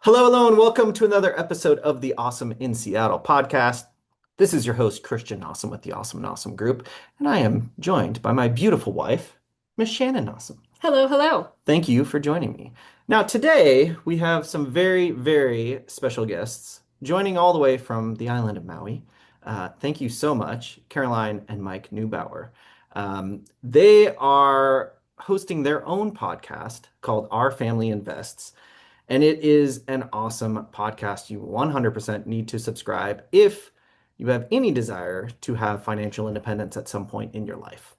Hello, and welcome to another episode of the Awesome in Seattle podcast. This is your host, Christian Nossum with the Awesome Nossum Group, and I am joined by my beautiful wife, Miss Shannon Nossum. Hello, hello. Thank you for joining me. Now, today we have some very, very special guests joining all the way from the island of Maui. Thank you so much, Caroline and Mike Neubauer. They are hosting their own podcast called Our Family Invests. And it is an awesome podcast. You 100% need to subscribe if you have any desire to have financial independence at some point in your life.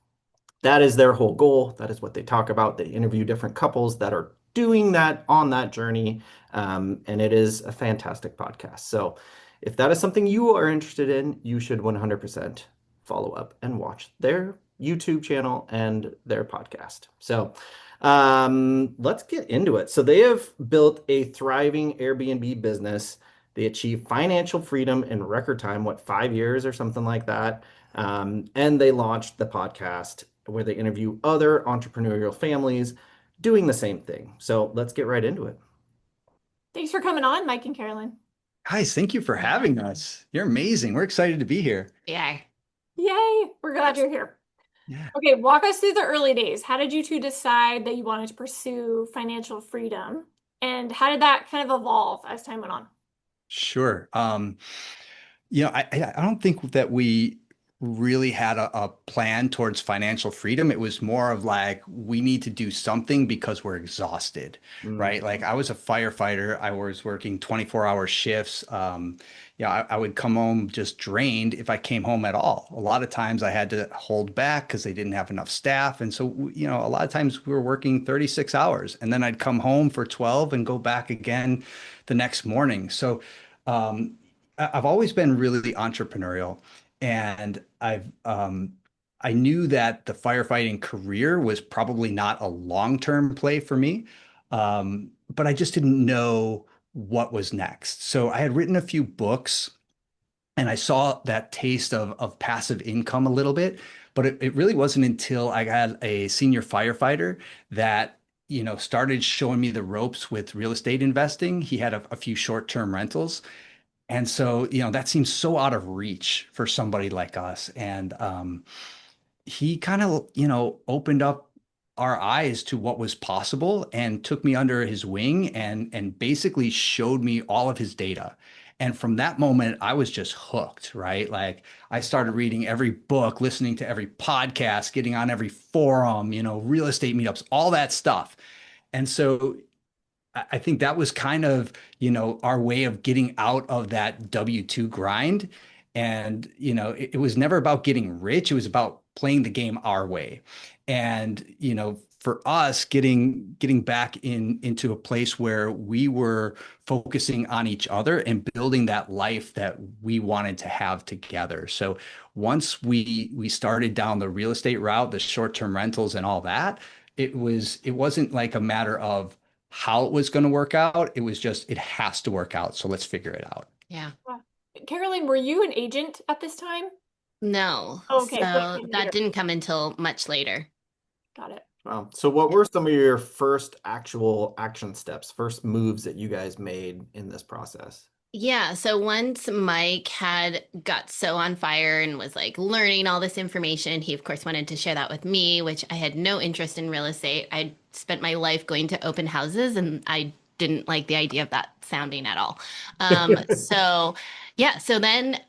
That is their whole goal. That is what they talk about. They interview different couples that are doing that on that journey. And it is a fantastic podcast. So if that is something you are interested in, you should 100% follow up and watch their YouTube channel and their podcast. So let's get into it. So they have built a thriving Airbnb business. They achieve financial freedom in record time, what, 5 years or something like that. And they launched the podcast where they interview other entrepreneurial families doing the same thing. So let's get right into it. Thanks for coming on, Mike and Caroline. Guys, thank you for having us. You're amazing. We're excited to be here. Yeah. Yay, we're glad you're here. Yeah. Okay, walk us through the early days. How did you two decide that you wanted to pursue financial freedom? And how did that kind of evolve as time went on? Sure. I don't think that we really had a plan towards financial freedom. It was more of like, we need to do something because we're exhausted, right? Like I was a firefighter. I was working 24-hour shifts. I would come home just drained if I came home at all. A lot of times I had to hold back because they didn't have enough staff. And so, a lot of times we were working 36 hours and then I'd come home for 12 and go back again the next morning. So, I've always been really entrepreneurial, and I knew that the firefighting career was probably not a long-term play for me, but I just didn't know what was next. So I had written a few books, and I saw that taste of passive income a little bit, but it really wasn't until I had a senior firefighter that started showing me the ropes with real estate investing. He had a few short-term rentals. And so, that seems so out of reach for somebody like us. And he kind of, opened up our eyes to what was possible and took me under his wing and basically showed me all of his data. And from that moment, I was just hooked, right? Like I started reading every book, listening to every podcast, getting on every forum, real estate meetups, all that stuff. And so I think that was kind of, our way of getting out of that W-2 grind. And, it was never about getting rich. It was about playing the game our way. And, for us getting back into a place where we were focusing on each other and building that life that we wanted to have together. So once we started down the real estate route, the short-term rentals and all that, it wasn't like a matter of how it was going to work out. It was just, it has to work out. So let's figure it out. Yeah. Wow. Caroline, were you an agent at this time? No. Oh, okay, so it So came that later. didn't come until much later. Got it. Wow. So what were some of your first actual action steps, first moves that you guys made in this process? Yeah. So once Mike had got so on fire and was like learning all this information, he of course wanted to share that with me, which I had no interest in real estate. I spent my life going to open houses and I didn't like the idea of that sounding at all. So yeah. So then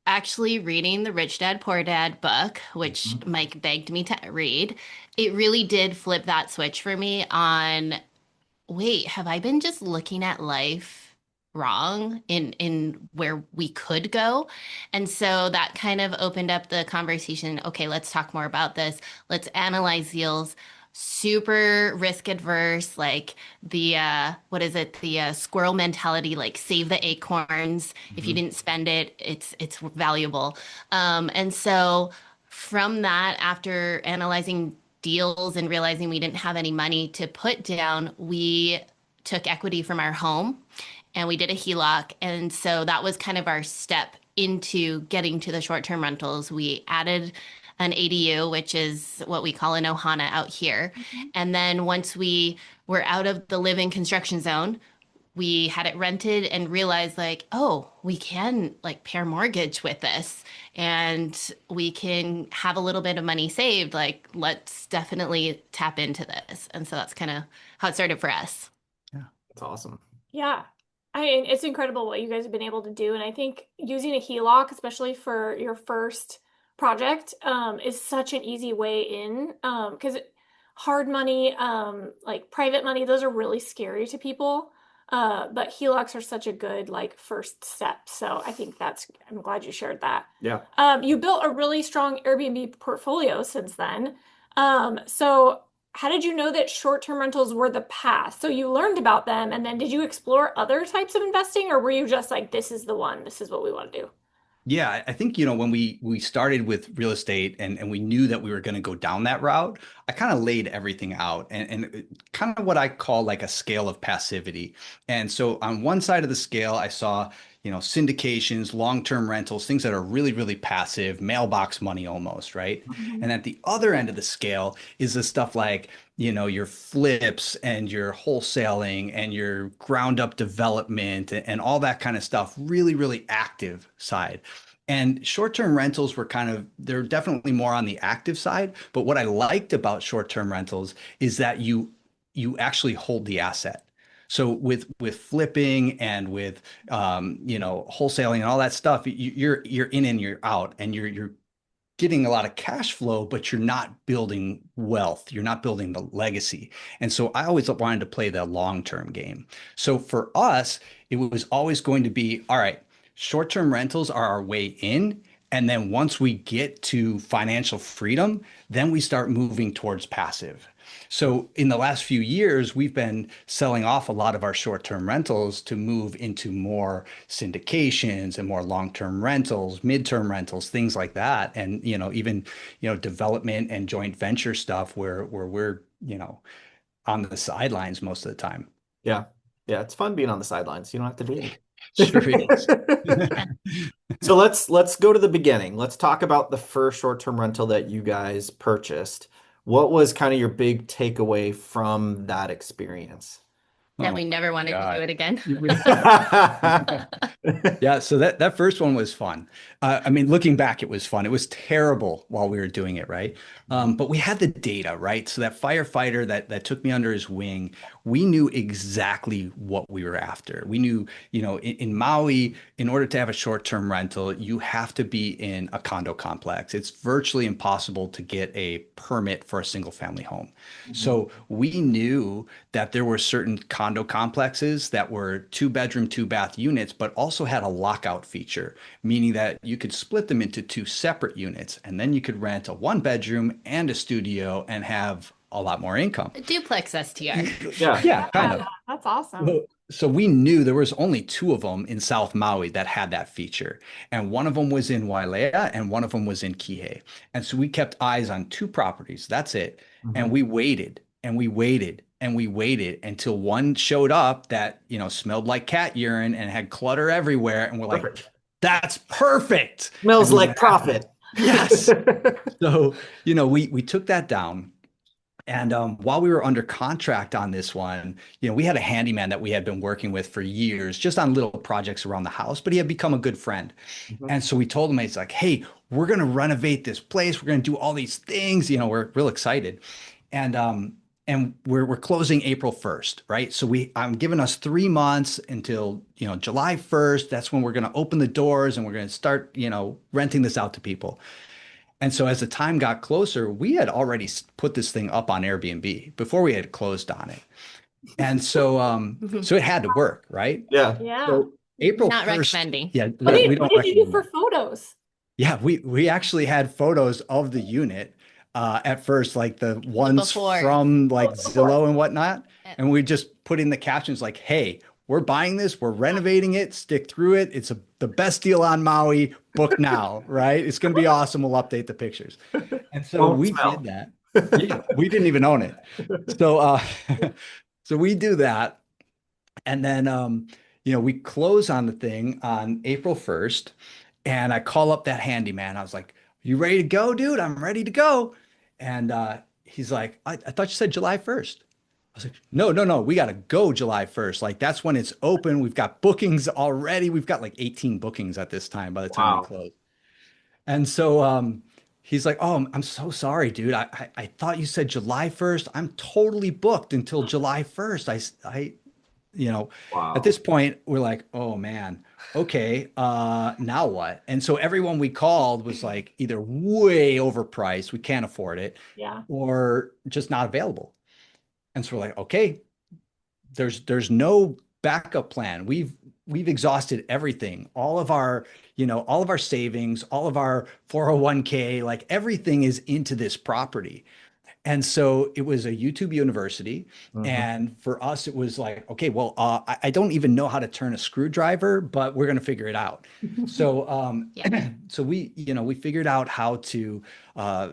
actually reading the Rich Dad Poor Dad book, which Mhm. Mike begged me to read, it really did flip that switch for me on, wait, have I been just looking at life wrong in where we could go? And so that kind of opened up the conversation. Okay, let's talk more about this. Let's analyze deals. Super risk adverse, like the what is it? The squirrel mentality, like save the acorns. If you Mhm. didn't spend it, it's valuable. And so from that, after analyzing deals and realizing we didn't have any money to put down, we took equity from our home and we did a HELOC. And so that was kind of our step into getting to the short-term rentals. We added an ADU, which is what we call an Ohana out here. Mhm. And then once we were out of the live-in construction zone, we had it rented and realized like, oh, we can like pair mortgage with this and we can have a little bit of money saved. Like, let's definitely tap into this. And so that's kind of how it started for us. Yeah. That's awesome. Yeah. I mean, it's incredible what you guys have been able to do. And I think using a HELOC, especially for your first project, is such an easy way in. Because hard money, like private money, those are really scary to people. But HELOCs are such a good like first step. So I think I'm glad you shared that. Yeah. You built a really strong Airbnb portfolio since then. So how did you know that short-term rentals were the path? So you learned about them, and then did you explore other types of investing, or were you just like, this is the one, this is what we want to do? Yeah, I think, when we started with real estate and we knew that we were going to go down that route, I kind of laid everything out and kind of what I call like a scale of passivity. And so on one side of the scale, I saw, syndications, long-term rentals, things that are really, really passive, mailbox money almost, right? Mhm. And at the other end of the scale is the stuff like, your flips and your wholesaling and your ground up development and all that kind of stuff, really, really active side. And short-term rentals they're definitely more on the active side. But what I liked about short-term rentals is that you actually hold the asset. So with flipping and with wholesaling and all that stuff, you're in and you're out, and you're getting a lot of cash flow, but you're not building wealth. You're not building the legacy. And so I always wanted to play the long-term game. So for us, it was always going to be, all right, short-term rentals are our way in. And then once we get to financial freedom, then we start moving towards passive. So in the last few years, we've been selling off a lot of our short-term rentals to move into more syndications and more long-term rentals, mid-term rentals, things like that. And, even, development and joint venture stuff where we're, on the sidelines most of the time. Yeah. Yeah. It's fun being on the sidelines. You don't have to do Sure is. anything. So let's go to the beginning. Let's talk about the first short-term rental that you guys purchased. What was kind of your big takeaway from that experience? Oh That my we never wanted to do God. it again. Yeah, so that first one was fun. I mean, looking back, it was fun. It was terrible while we were doing it, right? But we had the data, right? So that firefighter that took me under his wing, we knew exactly what we were after. We knew, in Maui, in order to have a short-term rental, you have to be in a condo complex. It's virtually impossible to get a permit for a single-family home. So we knew that there were certain condo complexes that were two-bedroom, two-bath units, but also had a lockout feature, meaning that you could split them into two separate units, and then you could rent a one-bedroom and a studio and have a lot more income. Duplex STR. Yeah. Yeah, kind of. That's awesome. So we knew there was only two of them in South Maui that had that feature. And one of them was in Wailea and one of them was in Kihei. And so we kept eyes on two properties. That's it. And we waited and we waited and we waited until one showed up that, smelled like cat urine and had clutter everywhere. And we're like, Perfect. that's perfect. Smells And we like went profit. Yes. So, we took that down. And while we were under contract on this one, we had a handyman that we had been working with for years, just on little projects around the house, but he had become a good friend. And so we told him, he's like, hey, we're going to renovate this place. We're going to do all these things. We're real excited. And we're closing April 1st, right? So I'm giving us 3 months until, July 1st. That's when we're going to open the doors and we're going to start, renting this out to people. And so as the time got closer, we had already put this thing up on Airbnb before we had closed on it. And so it had to work, right? Yeah. Yeah. So April Not 1st, recommending. yeah, What we did, don't what did you do recommend for that. photos? Yeah, we actually had photos of the unit at first, like the ones before. from like Oh, before. Zillow and whatnot. Yeah. And we just put in the captions like, hey, we're buying this, we're renovating it, stick through it. It's the best deal on Maui, book now, right? It's going to be awesome. We'll update the pictures. And so Won't we smell. did that. Yeah, we didn't even own it. So so we do that. And then we close on the thing on April 1st. And I call up that handyman. I was like, you ready to go, dude? I'm ready to go. And he's like, I thought you said July 1st. was like, no, no, no, we got to go July 1st. Like that's when it's open. We've got bookings already. We've got like 18 bookings at this time by the time we Wow. close. And so he's like, "Oh, I'm so sorry, dude. I thought you said July 1st. I'm totally booked until July 1st. You know, at Wow. this point, we're like, oh man, okay, now what? And so everyone we called was like either way overpriced, we can't afford it, Yeah. or just not available. And so we're like, okay, there's no backup plan. We've exhausted everything, all of our, all of our savings, all of our 401k, like everything is into this property. And so it was a YouTube university. Hmm. And for us, it was like, okay, well, I don't even know how to turn a screwdriver, but we're going to figure it out. So, Yeah. so we figured out how to uh,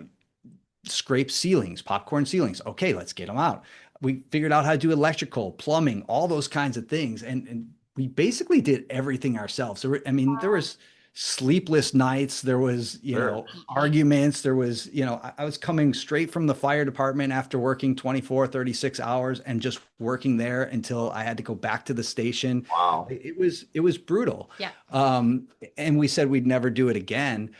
scrape ceilings, popcorn ceilings. Okay, let's get them out. We figured out how to do electrical, plumbing, all those kinds of things. And we basically did everything ourselves. I mean, there was sleepless nights, there was, Sure. Yeah. arguments, there was, I was coming straight from the fire department after working 24, 36 hours and just working there until I had to go back to the station. Wow. It was brutal. Yeah. And we said we'd never do it again.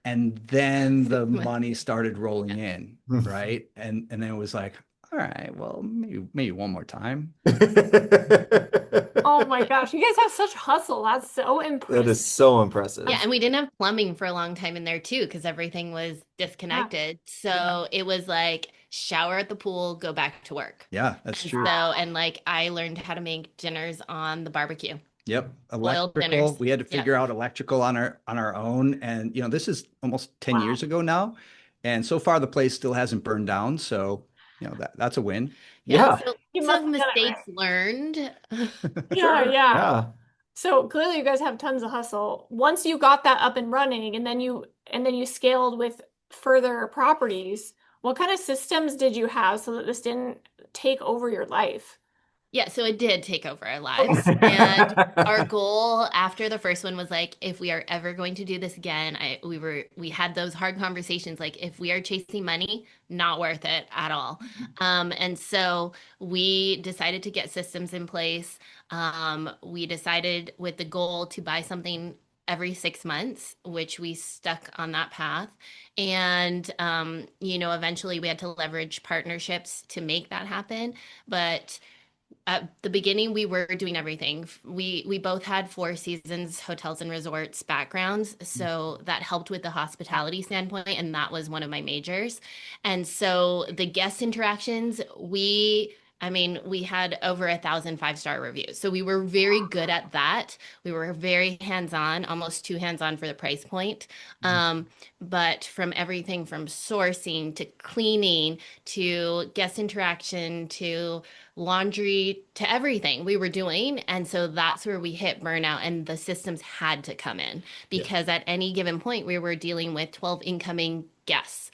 And then the But- money started rolling yeah. in, right? And then it was like, all right, well, maybe one more time. Oh my gosh, you guys have such hustle. That's so That impressive. is so impressive. Yeah, and we didn't have plumbing for a long time in there too, because everything was Yeah. disconnected. So it was like shower at the pool, go back to work. Yeah, that's And true. so, and like I learned how to make dinners on the barbecue, Yep. boiled Electrical. dinners. We had to Yeah. figure out electrical on our own. And this is almost 10 Wow. years ago now. And so far the place still hasn't burned down. So, that's a win. Yeah. Yeah. So, You must so have done it mistakes right. learned. Yeah, Sure. yeah. Yeah. So clearly you guys have tons of hustle. Once you got that up and running and then you scaled with further properties, what kind of systems did you have so that this didn't take over your life? Yeah, so it did take over our lives. And our goal after the first one was like, if we are ever going to do this again, we had those hard conversations like if we are chasing money, not worth it at all. And so we decided to get systems in place. We decided with the goal to buy something every 6 months, which we stuck on that path. And eventually we had to leverage partnerships to make that happen. But at the beginning, we were doing everything. We both had Four Seasons hotels and resorts backgrounds, so that helped with the hospitality standpoint, and that was one of my majors. And so the guest interactions, I mean, we had over 1,000 five-star reviews. So we were very good at that. We were very hands-on, almost too hands-on for the price point. But from everything from sourcing to cleaning to guest interaction to laundry to everything we were doing. And so that's where we hit burnout, and the systems had to come in Yeah. because at any given point, we were dealing with 12 incoming guests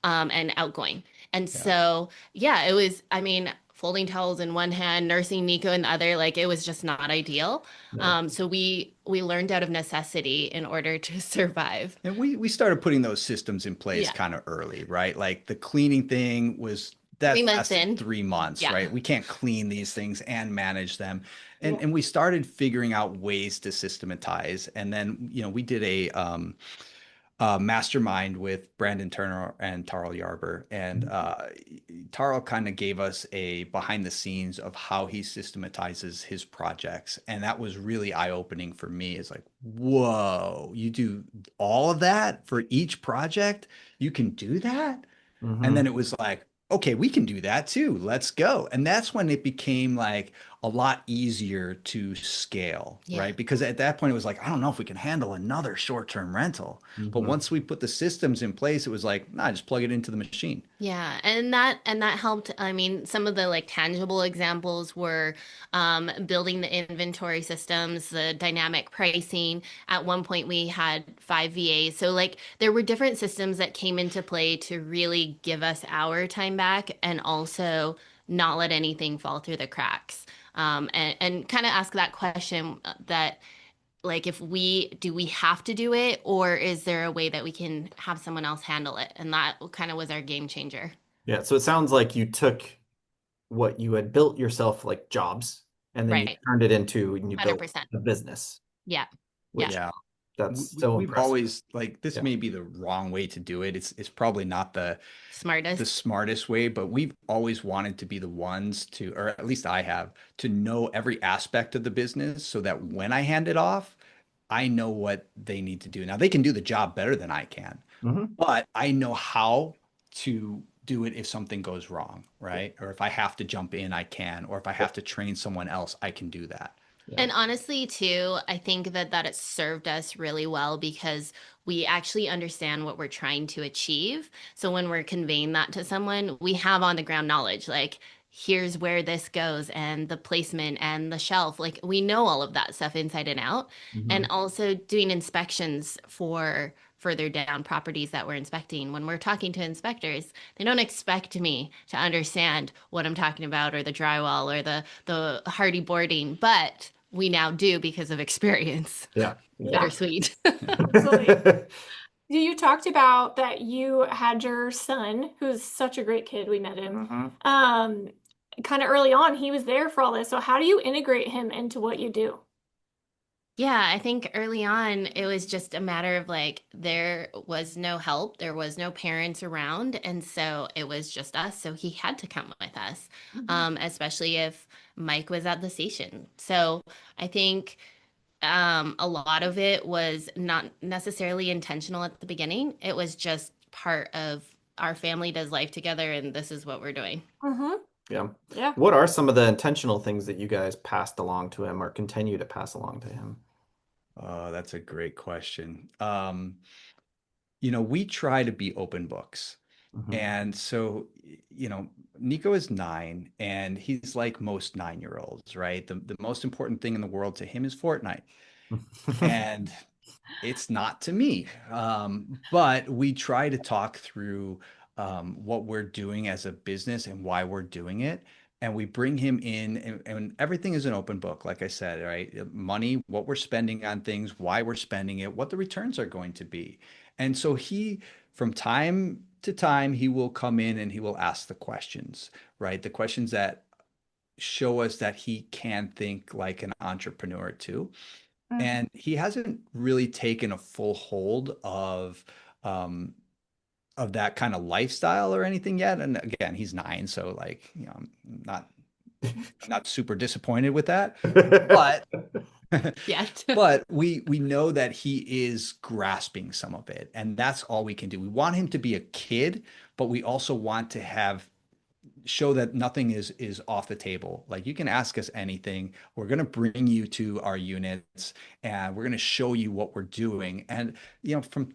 and outgoing. And Yeah. so, yeah, it was, I mean, folding towels in one hand, nursing Nico in the other, like it was just not ideal. No. So we learned out of necessity in order to survive. And we started putting those systems in place Yeah. kind of early, right? Like the cleaning thing was 3 months that's in. 3 months, Yeah. right? We can't clean these things and manage them. And Yeah. and we started figuring out ways to systematize. And then, we did a mastermind with Brandon Turner and Tarl Yarber. And Tarl kind of gave us a behind the scenes of how he systematizes his projects. And that was really eye-opening for me. It's like, whoa, you do all of that for each project? You can do that? And then Mhm. it was like, okay, we can do that too. Let's go. And that's when it became like a lot easier to scale, Yeah. right? Because at that point, it was like, I don't know if we can handle another short-term rental. But Mhm. once we put the systems in place, it was like, nah, just plug it into the machine. Yeah, and that helped. I mean, some of the like tangible examples were building the inventory systems, the dynamic pricing. At one point, we had 5 VAs, so like there were different systems that came into play to really give us our time back, and also not let anything fall through the cracks. And kind of ask that question that like if we have to do it, or is there a way that we can have someone else handle it? And that kind of was our game changer. Yeah. So it sounds like you took what you had built yourself like jobs, and then you Right. turned it into and you built 100%. a business, Yeah. Yeah. which Yeah. that's so We've impressive. always like this Yeah. may be the wrong way to do it. It's probably not the Smartest. smartest way, but we've always wanted to be the ones to, or at least I have, to know every aspect of the business so that when I hand it off, I know what they need to do. Now they can do the job better than I can, Hmm. but I know how to do it if something goes wrong, right? Or if I have to jump in, I can, or if I Yeah. have to train someone else, I can do that. Yeah. And honestly, too, I think that it's served us really well because we actually understand what we're trying to achieve. So when we're conveying that to someone, we have on the ground knowledge, like, here's where this goes and the placement and the shelf. Like, we know all of that stuff inside and out. Hmm. And also doing inspections for further down properties that we're inspecting. When we're talking to inspectors, they don't expect me to understand what I'm talking about or the drywall or the hardy boarding, but we now do because of experience. Yeah. Yeah, Exactly. Bittersweet. absolutely. You talked about that you had your son, who's such a great kid. We met him. Hmm. Um, Kind of early on, he was there for all this. So how do you integrate him into what you do? Yeah, I think early on it was just a matter of like there was no help, there was no parents around, and so it was just us. So he had to come with us, Mhm. especially if Mike was at the station. So I think a lot of it was not necessarily intentional at the beginning. It was just part of our family does life together, and this is what we're doing. Mm-hmm. Yeah. Yeah. What are some of the intentional things that you guys passed along to him or continue to pass along to him? Oh, that's a great question. We try to be open books. Hmm. And so, Nico is 9 and he's like most 9-year olds, right? The most important thing in the world to him is Fortnite. And it's not to me. But we try to talk through what we're doing as a business and why we're doing it. And we bring him in, and everything is an open book, like I said, right? Money, what we're spending on things, why we're spending it, what the returns are going to be. And so from time to time, he will come in and he will ask the questions, right? The questions that show us that he can think like an entrepreneur too. Mhm. And he hasn't really taken a full hold um of that kind of lifestyle or anything yet. And again, he's 9, so like, I'm not super disappointed with that. But Yet. but we know that he is grasping some of it, and that's all we can do. We want him to be a kid, but we also want to have show that nothing is off the table. Like you can ask us anything. We're going to bring you to our units and we're going to show you what we're doing. And from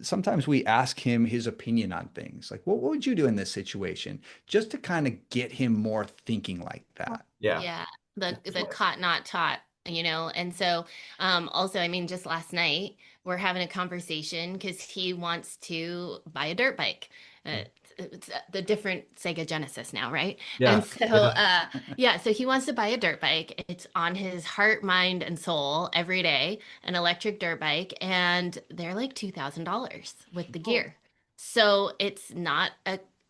sometimes we ask him his opinion on things. Like, what would you do in this situation? Just to kind of get him more thinking like that. Yeah. Yeah, the Absolutely. caught not taught, and so also, I mean, just last night we're having a conversation because he wants to buy a dirt bike. It's the different Sega Genesis now, right? And Yeah. so Yeah. yeah, so he wants to buy a dirt bike. It's on his heart, mind, and soul every day, an electric dirt bike, and they're like $2,000 with the Oh. gear. So it's not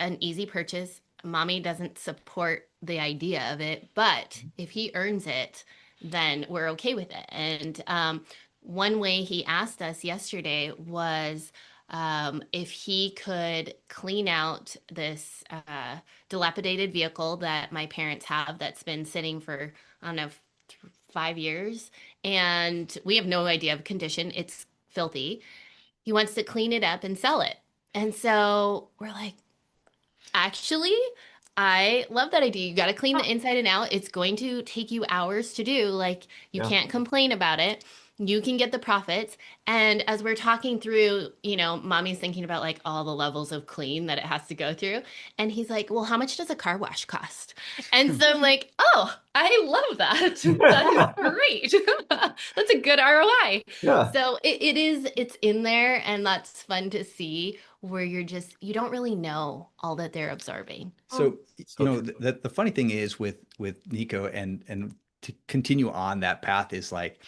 an easy purchase. Mommy doesn't support the idea of it, but if he earns it, then we're okay with it. And one way he asked us yesterday was if he could clean out this dilapidated vehicle that my parents have that's been sitting for, I don't know, 5 years, and we have no idea of condition. It's filthy. He wants to clean it up and sell it. And so we're like, actually, I love that idea. You got to clean Huh. the inside and out. It's going to take you hours to do. Like, you Yeah. can't complain about it. You can get the profits. And as we're talking through, mommy's thinking about like all the levels of clean that it has to go through. And he's like, well, how much does a car wash cost? And so I'm like, oh, I love that. That is great. That's a good ROI. Yeah. So it's in there, and that's fun to see where you don't really know all that they're absorbing. So, So true. the funny thing is with Nico and to continue on that path is like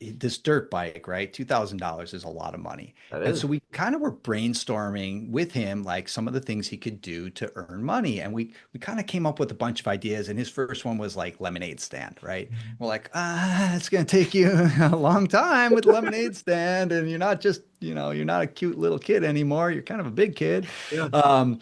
this dirt bike, right? $2,000 is a lot of money. That And is. so we kind of were brainstorming with him, like some of the things he could do to earn money. And we kind of came up with a bunch of ideas. And his first one was like lemonade stand, right? We're like, it's going to take you a long time with lemonade stand. And you're not just, you're not a cute little kid anymore. You're kind of a big kid. Yeah.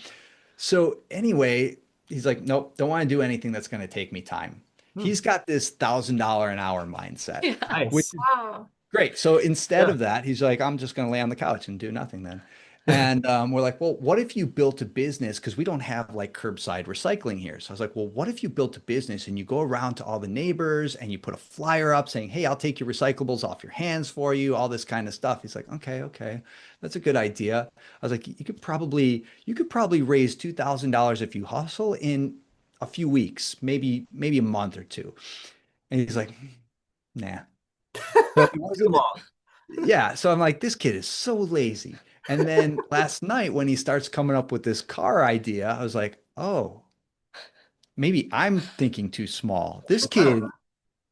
So anyway, he's like, nope, don't want to do anything that's going to take me time. Hmm. He's got this $1,000 an hour mindset, Yeah. which Nice. is Wow. great. So instead Yeah. of that, he's like, I'm just going to lay on the couch and do nothing then. And we're like, well, what if you built a business? Because we don't have like curbside recycling here. So I was like, well, what if you built a business and you go around to all the neighbors and you put a flyer up saying, hey, I'll take your recyclables off your hands for you, all this kind of stuff. He's like, okay, okay, that's a good idea. I was like, you could probably raise $2,000 if you hustle in a few weeks, maybe a month or two. And he's like, nah. So he Too wasn't, long. yeah. So I'm like, this kid is so lazy. And then last night when he starts coming up with this car idea, I was like, oh, maybe I'm thinking too small. This kid,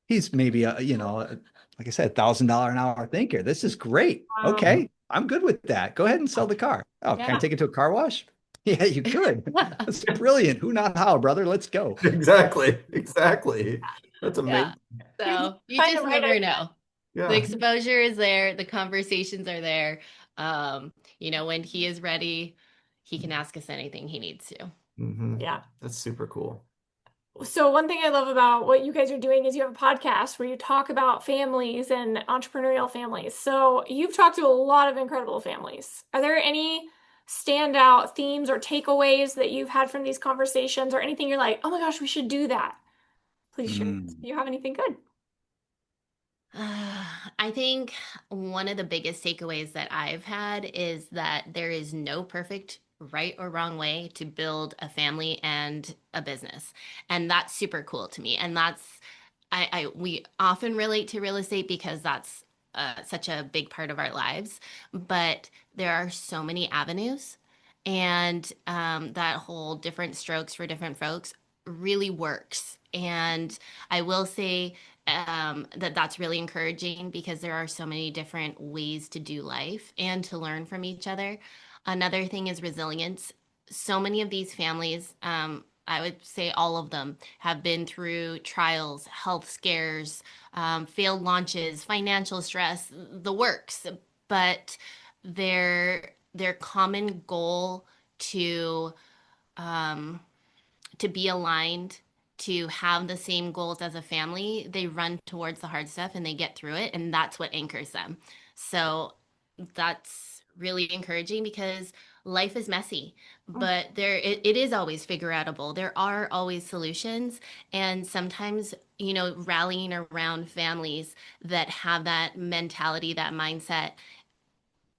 he's maybe like I said, $1,000 an hour thinker. This is great. Wow. Okay, I'm good with that. Go ahead and sell the car. Oh, can I Yeah. take it to a car wash? Yeah, you could. That's brilliant. Who not how, brother? Let's go. Exactly. Exactly. That's Yeah. amazing. So you Find the just right never idea. know. The Yeah. exposure is there, the conversations are there. When he is ready, he can ask us anything he needs to. Yeah. That's super cool. So one thing I love about what you guys are doing is you have a podcast where you talk about families and entrepreneurial families. So you've talked to a lot of incredible families. Are there any standout themes or takeaways that you've had from these conversations or anything you're like, oh my gosh, we should do that? Please share. Do Mm. you have anything good? I think one of the biggest takeaways that I've had is that there is no perfect right or wrong way to build a family and a business. And that's super cool to me. And we often relate to real estate because that's such a big part of our lives. But there are so many avenues, and that whole different strokes for different folks really works. And I will say that's really encouraging because there are so many different ways to do life and to learn from each other. Another thing is resilience. So many of these families, I would say all of them, have been through trials, health scares, failed launches, financial stress, the works. But their common goal to um, to be aligned, to have the same goals as a family, they run towards the hard stuff and they get through it, and that's what anchors them. So that's really encouraging because life is messy, but it is always figure outable. There are always solutions, and sometimes rallying around families that have that mentality, that mindset,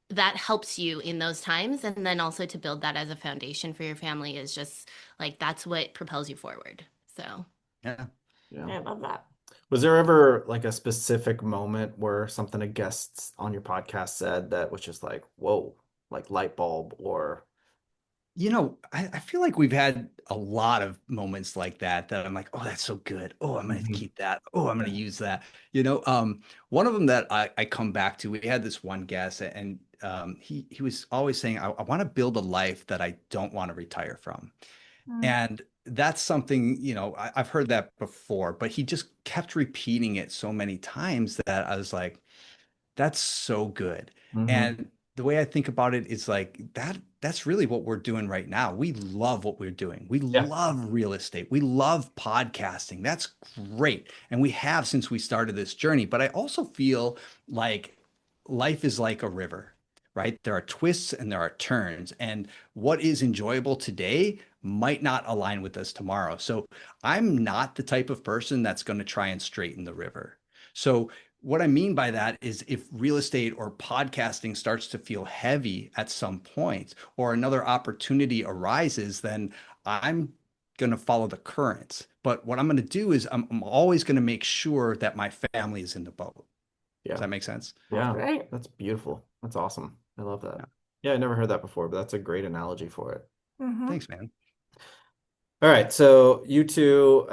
that helps you in those times, and then also to build that as a foundation for your family is just like that's what propels you forward. So Yeah. Yeah. I love that. Was there ever like a specific moment where something a guest on your podcast said that was just like, whoa, like light bulb or I feel like we've had a lot of moments like that I'm like, oh, that's so good. Oh, I'm going to Mhm. keep that. Oh, I'm going to use that. One of them that I come back to, we had this one guest and he was always saying, I want to build a life that I don't want to retire from. Mm. And that's something, I've heard that before, but he just kept repeating it so many times that I was like, that's so good. Mhm. And the way I think about it is like that's really what we're doing right now. We love what we're doing. We Yeah. love real estate. We love podcasting. That's great. And we have since we started this journey. But I also feel like life is like a river, right? There are twists and there are turns. And what is enjoyable today might not align with us tomorrow. So I'm not the type of person that's going to try and straighten the river. So what I mean by that is if real estate or podcasting starts to feel heavy at some point or another opportunity arises, then I'm going to follow the currents. But what I'm going to do is I'm always going to make sure that my family is in the boat. Does Yeah. that make sense? That's Yeah. great. That's beautiful. That's awesome. I love that. Yeah. Yeah, I never heard that before, but that's a great analogy for it. Mm-hmm. Thanks, man. All right, so you two,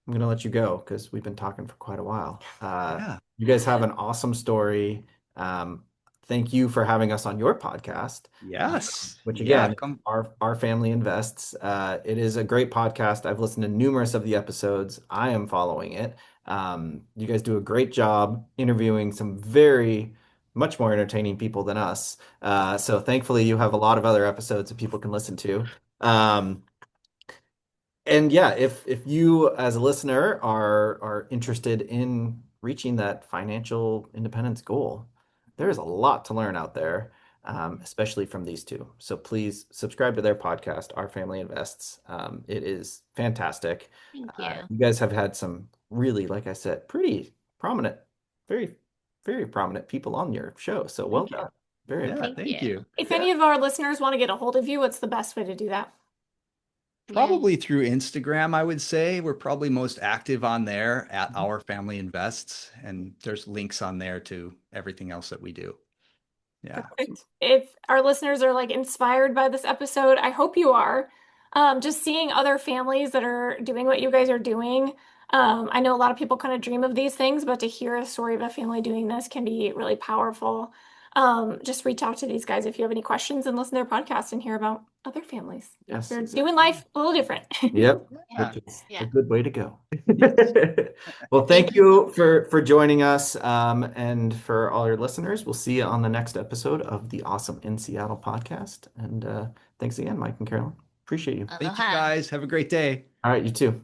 I'm gonna let you go because we've been talking for quite a while. Yeah. You guys have an awesome story. Um, thank you for having us on your podcast, Yes. which Yeah. again, Come. our family invests. It is a great podcast. I've listened to numerous of the episodes. I am following it. You guys do a great job interviewing some very much more entertaining people than us. So thankfully, you have a lot of other episodes that people can listen to. Um, and yeah, if you as a listener are interested in reaching that financial independence goal, there is a lot to learn out there, especially from these two. So please subscribe to their podcast, Our Family Invests. It is fantastic. Thank you. You guys have had some really, like I said, pretty prominent, very, very prominent people on your show. So well Thank you. done. Very Yeah. impressive. Thank Thank you. you. If Yeah. any of our listeners want to get a hold of you, what's the best way to do that? Yeah. Probably through Instagram, I would say. We're probably most active on there at Mhm. Our Family Invests, and there's links on there to everything else that we do. Yeah. Perfect. If our listeners are like inspired by this episode, I hope you are. Just seeing other families that are doing what you guys are doing. I know a lot of people kind of dream of these things, but to hear a story of a family doing this can be really powerful. Just reach out to these guys if you have any questions and listen to their podcast and hear about other families. Yes, They're exactly. doing life a little different. Yep, Yeah. which is a Yeah. good way to go. Yes. Well, thank Thank you so you much. for joining us, and for all your listeners. We'll see you on the next episode of the Awesome in Seattle podcast. And thanks again, Mike and Carolyn. Appreciate you. Thank you Aloha. guys. Have a great day. All right, you too.